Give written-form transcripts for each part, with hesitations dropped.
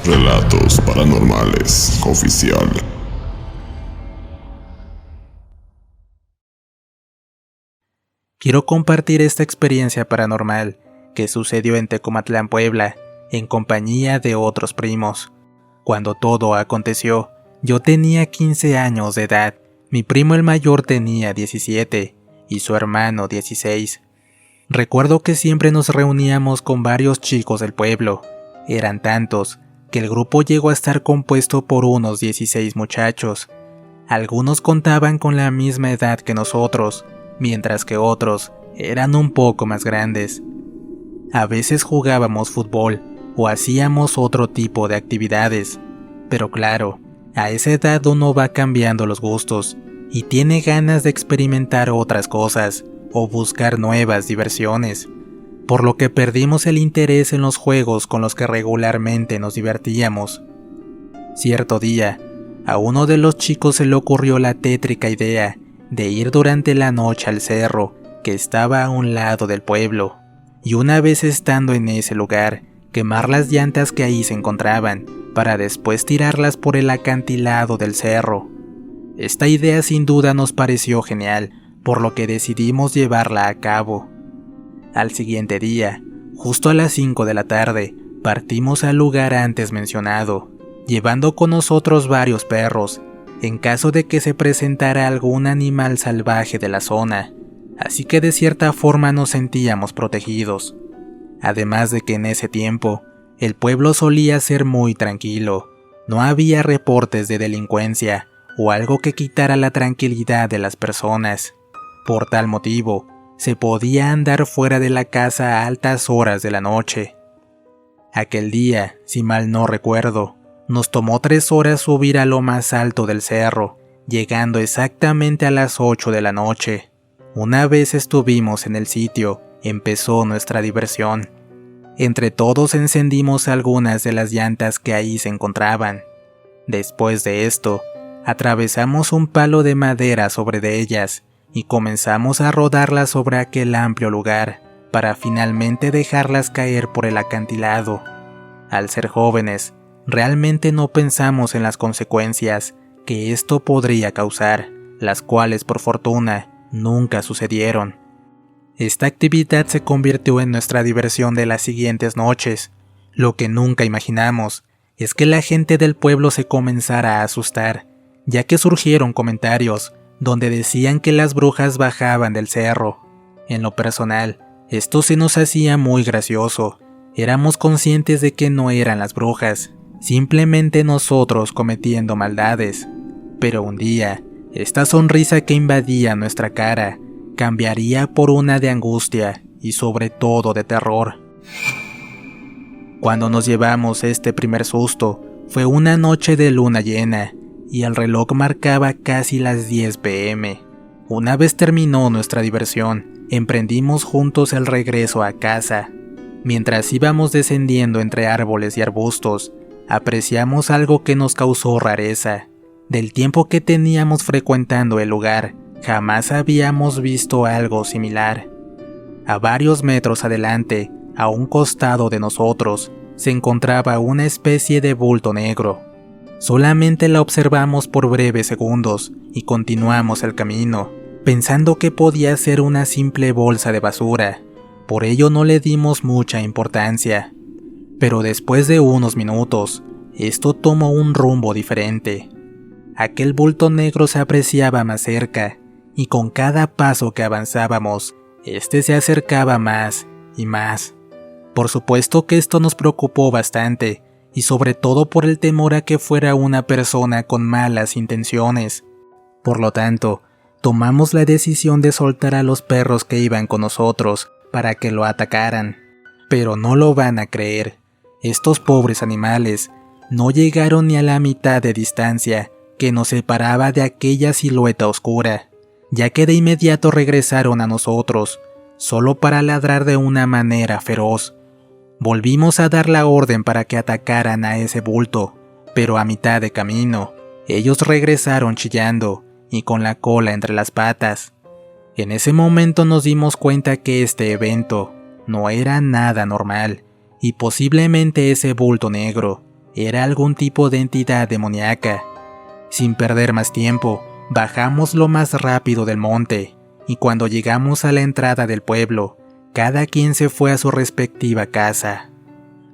Relatos Paranormales Oficial. Quiero compartir esta experiencia paranormal que sucedió en Tecomaclán, Puebla, en compañía de otros primos. Cuando todo aconteció, yo tenía 15 años de edad, mi primo el mayor tenía 17 y su hermano 16. Recuerdo que siempre nos reuníamos con varios chicos del pueblo. Eran tantos que el grupo llegó a estar compuesto por unos 16 muchachos. Algunos contaban con la misma edad que nosotros, mientras que otros eran un poco más grandes. A veces jugábamos fútbol o hacíamos otro tipo de actividades, pero claro, a esa edad uno va cambiando los gustos y tiene ganas de experimentar otras cosas o buscar nuevas diversiones, por lo que perdimos el interés en los juegos con los que regularmente nos divertíamos. Cierto día, a uno de los chicos se le ocurrió la tétrica idea de ir durante la noche al cerro que estaba a un lado del pueblo, y una vez estando en ese lugar, quemar las llantas que ahí se encontraban, para después tirarlas por el acantilado del cerro. Esta idea sin duda nos pareció genial, por lo que decidimos llevarla a cabo. Al siguiente día, justo a las 5 de la tarde, partimos al lugar antes mencionado, llevando con nosotros varios perros, en caso de que se presentara algún animal salvaje de la zona, así que de cierta forma nos sentíamos protegidos. Además de que en ese tiempo, el pueblo solía ser muy tranquilo, no había reportes de delincuencia o algo que quitara la tranquilidad de las personas. Por tal motivo, se podía andar fuera de la casa a altas horas de la noche. Aquel día, si mal no recuerdo, nos tomó 3 horas subir a lo más alto del cerro, llegando exactamente a las 8 de la noche. Una vez estuvimos en el sitio, empezó nuestra diversión. Entre todos encendimos algunas de las llantas que ahí se encontraban. Después de esto, atravesamos un palo de madera sobre de ellas y comenzamos a rodarlas sobre aquel amplio lugar, para finalmente dejarlas caer por el acantilado. Al ser jóvenes, realmente no pensamos en las consecuencias que esto podría causar, las cuales por fortuna nunca sucedieron. Esta actividad se convirtió en nuestra diversión de las siguientes noches. Lo que nunca imaginamos es que la gente del pueblo se comenzara a asustar, ya que surgieron comentarios donde decían que las brujas bajaban del cerro. En lo personal, esto se nos hacía muy gracioso. Éramos conscientes de que no eran las brujas, simplemente nosotros cometiendo maldades. Pero un día, esta sonrisa que invadía nuestra cara cambiaría por una de angustia y sobre todo de terror. Cuando nos llevamos este primer susto, fue una noche de luna llena, y el reloj marcaba casi las 10 p.m. Una vez terminó nuestra diversión, emprendimos juntos el regreso a casa. Mientras íbamos descendiendo entre árboles y arbustos, apreciamos algo que nos causó rareza. Del tiempo que teníamos frecuentando el lugar, jamás habíamos visto algo similar. A varios metros adelante, a un costado de nosotros, se encontraba una especie de bulto negro. Solamente la observamos por breves segundos y continuamos el camino, pensando que podía ser una simple bolsa de basura. Por ello no le dimos mucha importancia. Pero después de unos minutos, esto tomó un rumbo diferente. Aquel bulto negro se apreciaba más cerca, y con cada paso que avanzábamos, este se acercaba más y más. Por supuesto que esto nos preocupó bastante, y sobre todo por el temor a que fuera una persona con malas intenciones. Por lo tanto, tomamos la decisión de soltar a los perros que iban con nosotros para que lo atacaran. Pero no lo van a creer, estos pobres animales no llegaron ni a la mitad de distancia que nos separaba de aquella silueta oscura, ya que de inmediato regresaron a nosotros, solo para ladrar de una manera feroz. Volvimos a dar la orden para que atacaran a ese bulto, pero a mitad de camino, ellos regresaron chillando y con la cola entre las patas. En ese momento nos dimos cuenta que este evento no era nada normal, y posiblemente ese bulto negro Era algún tipo de entidad demoníaca. Sin perder más tiempo, bajamos lo más rápido del monte, y cuando llegamos a la entrada del pueblo, cada quien se fue a su respectiva casa.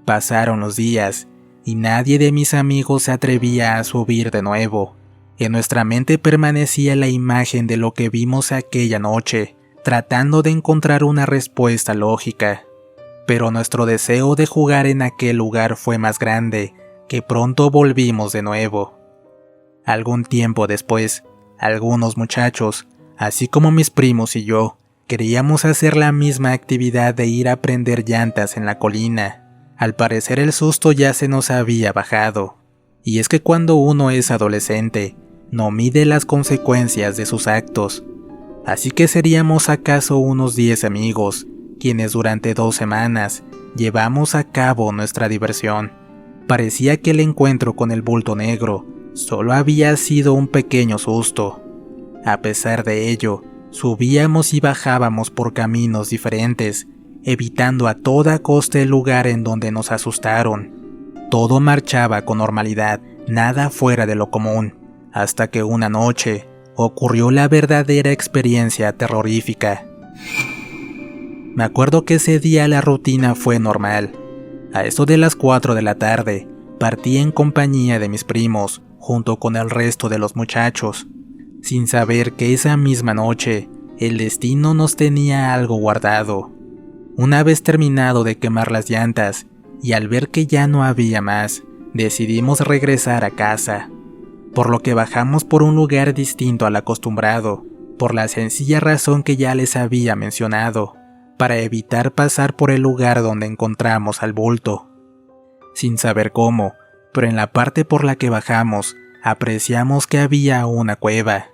Pasaron los días, y nadie de mis amigos se atrevía a subir de nuevo. En nuestra mente permanecía la imagen de lo que vimos aquella noche, tratando de encontrar una respuesta lógica. Pero nuestro deseo de jugar en aquel lugar fue más grande, que pronto volvimos de nuevo. Algún tiempo después, algunos muchachos, así como mis primos y yo, queríamos hacer la misma actividad de ir a prender llantas en la colina. Al parecer el susto ya se nos había bajado. Y es que cuando uno es adolescente, no mide las consecuencias de sus actos. Así que seríamos acaso unos 10 amigos, quienes durante 2 semanas llevamos a cabo nuestra diversión. Parecía que el encuentro con el bulto negro solo había sido un pequeño susto. A pesar de ello, subíamos y bajábamos por caminos diferentes, evitando a toda costa el lugar en donde nos asustaron. Todo marchaba con normalidad, nada fuera de lo común, hasta que una noche ocurrió la verdadera experiencia terrorífica. Me acuerdo que ese día la rutina fue normal. A eso de las 4 de la tarde, partí en compañía de mis primos, junto con el resto de los muchachos, sin saber que esa misma noche el destino nos tenía algo guardado. Una vez terminado de quemar las llantas, y al ver que ya no había más, decidimos regresar a casa, por lo que bajamos por un lugar distinto al acostumbrado, por la sencilla razón que ya les había mencionado, para evitar pasar por el lugar donde encontramos al bulto. Sin saber cómo, pero en la parte por la que bajamos, apreciamos que había una cueva.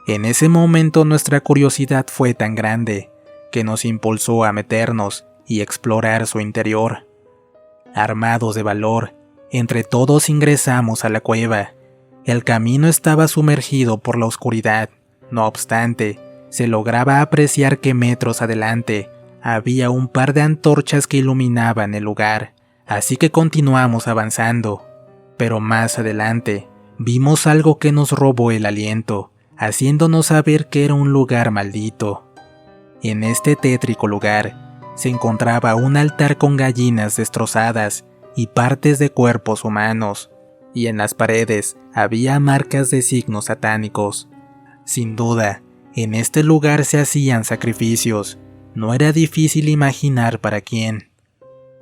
En ese momento nuestra curiosidad fue tan grande, que nos impulsó a meternos y explorar su interior. Armados de valor, entre todos ingresamos a la cueva. El camino estaba sumergido por la oscuridad. No obstante, se lograba apreciar que metros adelante había un par de antorchas que iluminaban el lugar, así que continuamos avanzando. Pero más adelante, vimos algo que nos robó el aliento, haciéndonos saber que era un lugar maldito. En este tétrico lugar se encontraba un altar con gallinas destrozadas y partes de cuerpos humanos, y en las paredes había marcas de signos satánicos. Sin duda, en este lugar se hacían sacrificios. No era difícil imaginar para quién.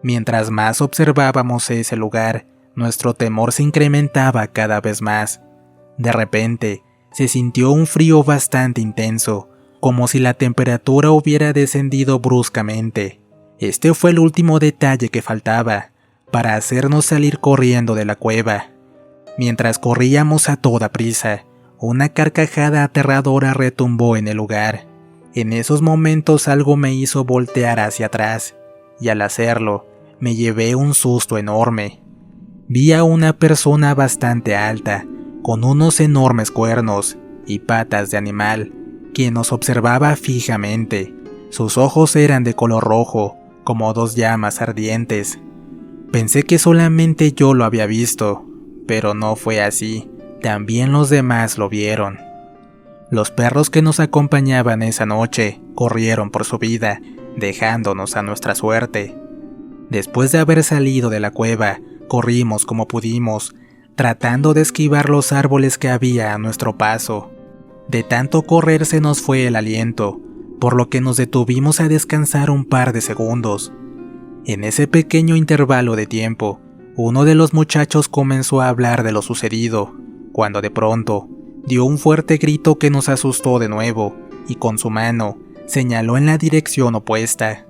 Mientras más observábamos ese lugar, nuestro temor se incrementaba cada vez más. De repente, se sintió un frío bastante intenso, como si la temperatura hubiera descendido bruscamente. Este fue el último detalle que faltaba para hacernos salir corriendo de la cueva. Mientras corríamos a toda prisa, una carcajada aterradora retumbó en el lugar. En esos momentos algo me hizo voltear hacia atrás, y al hacerlo, me llevé un susto enorme. Vi a una persona bastante alta, con unos enormes cuernos y patas de animal, quien nos observaba fijamente. Sus ojos eran de color rojo, como 2 llamas ardientes. Pensé que solamente yo lo había visto, pero no fue así. También los demás lo vieron. Los perros que nos acompañaban esa noche corrieron por su vida, dejándonos a nuestra suerte. Después de haber salido de la cueva, corrimos como pudimos, tratando de esquivar los árboles que había a nuestro paso. De tanto correr se nos fue el aliento, por lo que nos detuvimos a descansar un par de segundos. En ese pequeño intervalo de tiempo, uno de los muchachos comenzó a hablar de lo sucedido, cuando de pronto dio un fuerte grito que nos asustó de nuevo, y con su mano señaló en la dirección opuesta.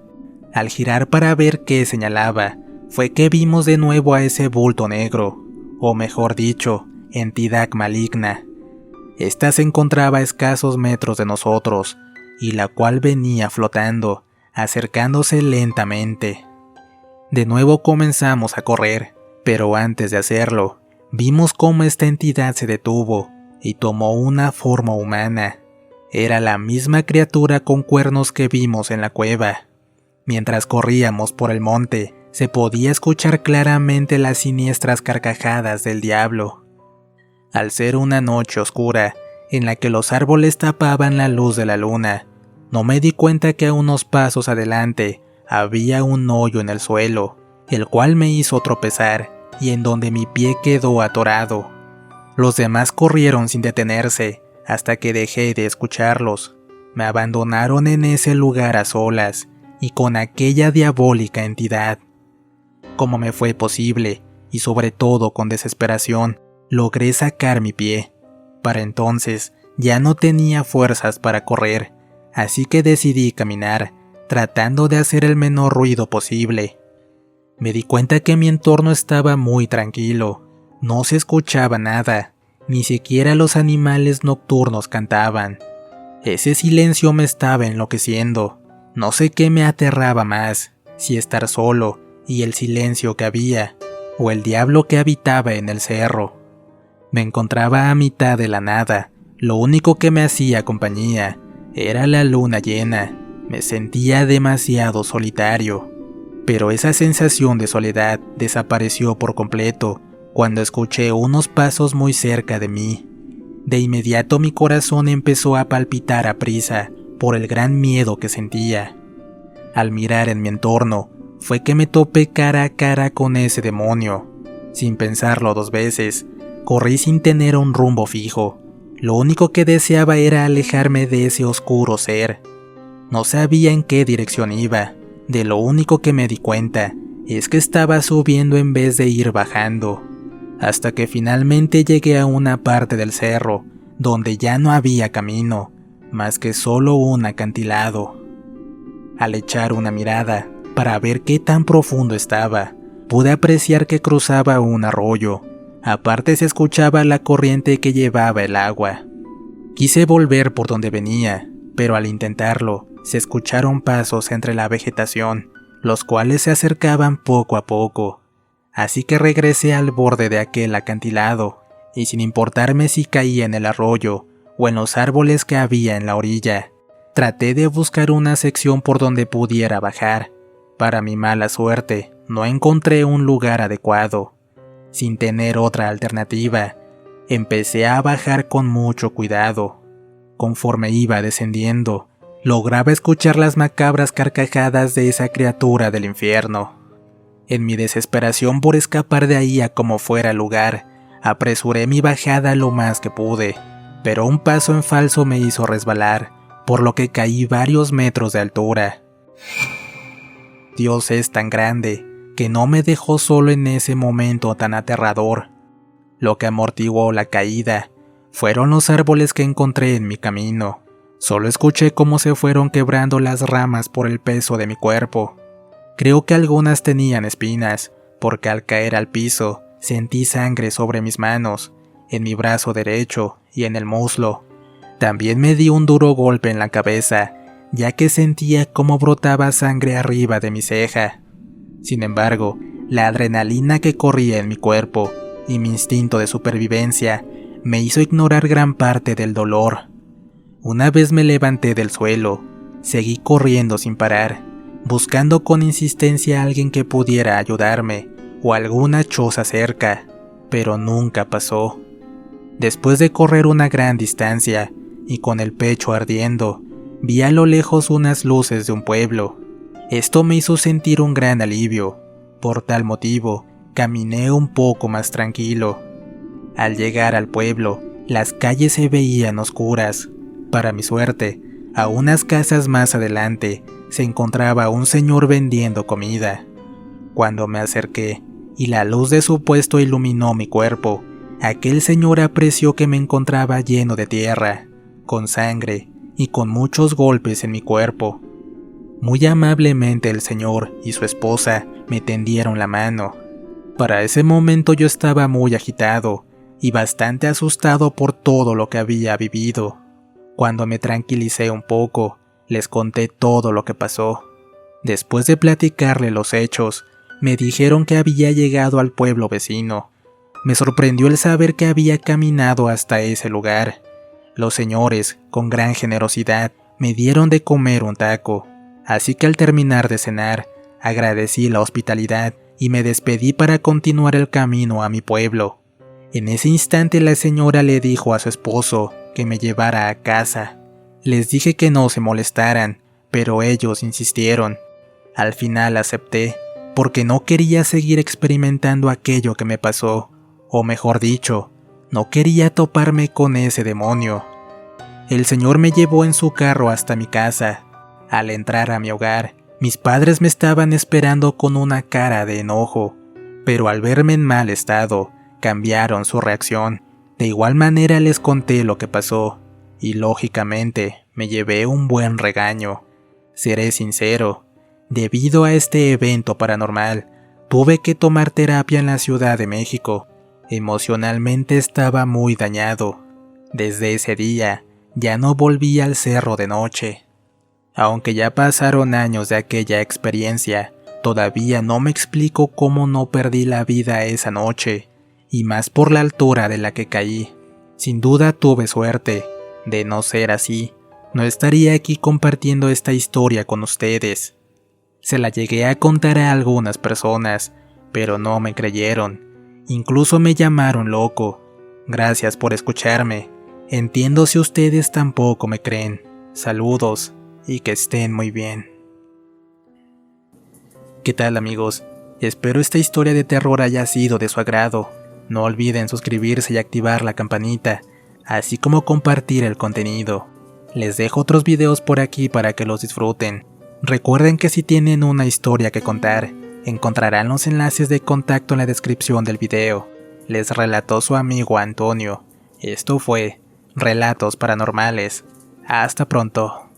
Al girar para ver qué señalaba, fue que vimos de nuevo a ese bulto negro, o mejor dicho, entidad maligna. Esta se encontraba a escasos metros de nosotros, y la cual venía flotando, acercándose lentamente. De nuevo comenzamos a correr, pero antes de hacerlo, vimos cómo esta entidad se detuvo y tomó una forma humana. Era la misma criatura con cuernos que vimos en la cueva. Mientras corríamos por el monte, se podía escuchar claramente las siniestras carcajadas del diablo. Al ser una noche oscura, en la que los árboles tapaban la luz de la luna, no me di cuenta que a unos pasos adelante había un hoyo en el suelo, el cual me hizo tropezar y en donde mi pie quedó atorado. Los demás corrieron sin detenerse hasta que dejé de escucharlos. Me abandonaron en ese lugar a solas y con aquella diabólica entidad. ¿Cómo me fue posible? Y sobre todo con desesperación, logré sacar mi pie. Para entonces ya no tenía fuerzas para correr, así que decidí caminar, tratando de hacer el menor ruido posible. Me di cuenta que mi entorno estaba muy tranquilo, no se escuchaba nada, ni siquiera los animales nocturnos cantaban. Ese silencio me estaba enloqueciendo, no sé qué me aterraba más, si estar solo y el silencio que había, o el diablo que habitaba en el cerro. Me encontraba a mitad de la nada, lo único que me hacía compañía era la luna llena, me sentía demasiado solitario. Pero esa sensación de soledad desapareció por completo cuando escuché unos pasos muy cerca de mí. De inmediato mi corazón empezó a palpitar aprisa por el gran miedo que sentía. Al mirar en mi entorno, fue que me topé cara a cara con ese demonio. Sin pensarlo 2 veces, corrí sin tener un rumbo fijo. Lo único que deseaba era alejarme de ese oscuro ser. No sabía en qué dirección iba. De lo único que me di cuenta es que estaba subiendo en vez de ir bajando, hasta que finalmente llegué a una parte del cerro donde ya no había camino, más que solo un acantilado. Al echar una mirada para ver qué tan profundo estaba, pude apreciar que cruzaba un arroyo. Aparte se escuchaba la corriente que llevaba el agua. Quise volver por donde venía, pero al intentarlo, se escucharon pasos entre la vegetación, los cuales se acercaban poco a poco. Así que regresé al borde de aquel acantilado, y sin importarme si caía en el arroyo o en los árboles que había en la orilla, traté de buscar una sección por donde pudiera bajar. Para mi mala suerte, no encontré un lugar adecuado. Sin tener otra alternativa, empecé a bajar con mucho cuidado. Conforme iba descendiendo, lograba escuchar las macabras carcajadas de esa criatura del infierno. En mi desesperación por escapar de ahí a como fuera lugar, apresuré mi bajada lo más que pude, pero un paso en falso me hizo resbalar, por lo que caí varios metros de altura. Dios es tan grande que no me dejó solo en ese momento tan aterrador. Lo que amortiguó la caída fueron los árboles que encontré en mi camino. Solo escuché cómo se fueron quebrando las ramas por el peso de mi cuerpo. Creo que algunas tenían espinas, porque al caer al piso sentí sangre sobre mis manos, en mi brazo derecho y en el muslo. También me di un duro golpe en la cabeza, ya que sentía cómo brotaba sangre arriba de mi ceja. Sin embargo, la adrenalina que corría en mi cuerpo y mi instinto de supervivencia me hizo ignorar gran parte del dolor. Una vez me levanté del suelo, seguí corriendo sin parar, buscando con insistencia a alguien que pudiera ayudarme o alguna choza cerca, pero nunca pasó. Después de correr una gran distancia y con el pecho ardiendo, vi a lo lejos unas luces de un pueblo. Esto me hizo sentir un gran alivio. Por tal motivo, caminé un poco más tranquilo. Al llegar al pueblo, las calles se veían oscuras. Para mi suerte, a unas casas más adelante se encontraba un señor vendiendo comida. Cuando me acerqué y la luz de su puesto iluminó mi cuerpo, aquel señor apreció que me encontraba lleno de tierra, con sangre y con muchos golpes en mi cuerpo. Muy amablemente el señor y su esposa me tendieron la mano. Para ese momento yo estaba muy agitado y bastante asustado por todo lo que había vivido. Cuando me tranquilicé un poco, les conté todo lo que pasó. Después de platicarle los hechos, me dijeron que había llegado al pueblo vecino. Me sorprendió el saber que había caminado hasta ese lugar. Los señores, con gran generosidad, me dieron de comer un taco, así que al terminar de cenar, Agradecí la hospitalidad y me despedí para continuar el camino a mi pueblo. En ese instante la señora le dijo a su esposo que me llevara a casa. Les dije que no se molestaran, pero ellos insistieron. Al final acepté, porque no quería seguir experimentando aquello que me pasó, o mejor dicho, no quería toparme con ese demonio. El señor me llevó en su carro hasta mi casa. Al entrar a mi hogar, mis padres me estaban esperando con una cara de enojo, pero al verme en mal estado, cambiaron su reacción. De igual manera les conté lo que pasó, y lógicamente me llevé un buen regaño. Seré sincero, debido a este evento paranormal, tuve que tomar terapia en la Ciudad de México. Emocionalmente estaba muy dañado. Desde ese día, ya no volví al cerro de noche. Aunque ya pasaron años de aquella experiencia, todavía no me explico cómo no perdí la vida esa noche, y más por la altura de la que caí. Sin duda tuve suerte. De no ser así, no estaría aquí compartiendo esta historia con ustedes. Se la llegué a contar a algunas personas, pero no me creyeron. Incluso me llamaron loco. Gracias por escucharme. Entiendo si ustedes tampoco me creen. Saludos y que estén muy bien. ¿Qué tal, amigos? Espero esta historia de terror haya sido de su agrado. No olviden suscribirse y activar la campanita, así como compartir el contenido. Les dejo otros videos por aquí para que los disfruten. Recuerden que si tienen una historia que contar, encontrarán los enlaces de contacto en la descripción del video. Les relató su amigo Antonio. Esto fue Relatos Paranormales. Hasta pronto.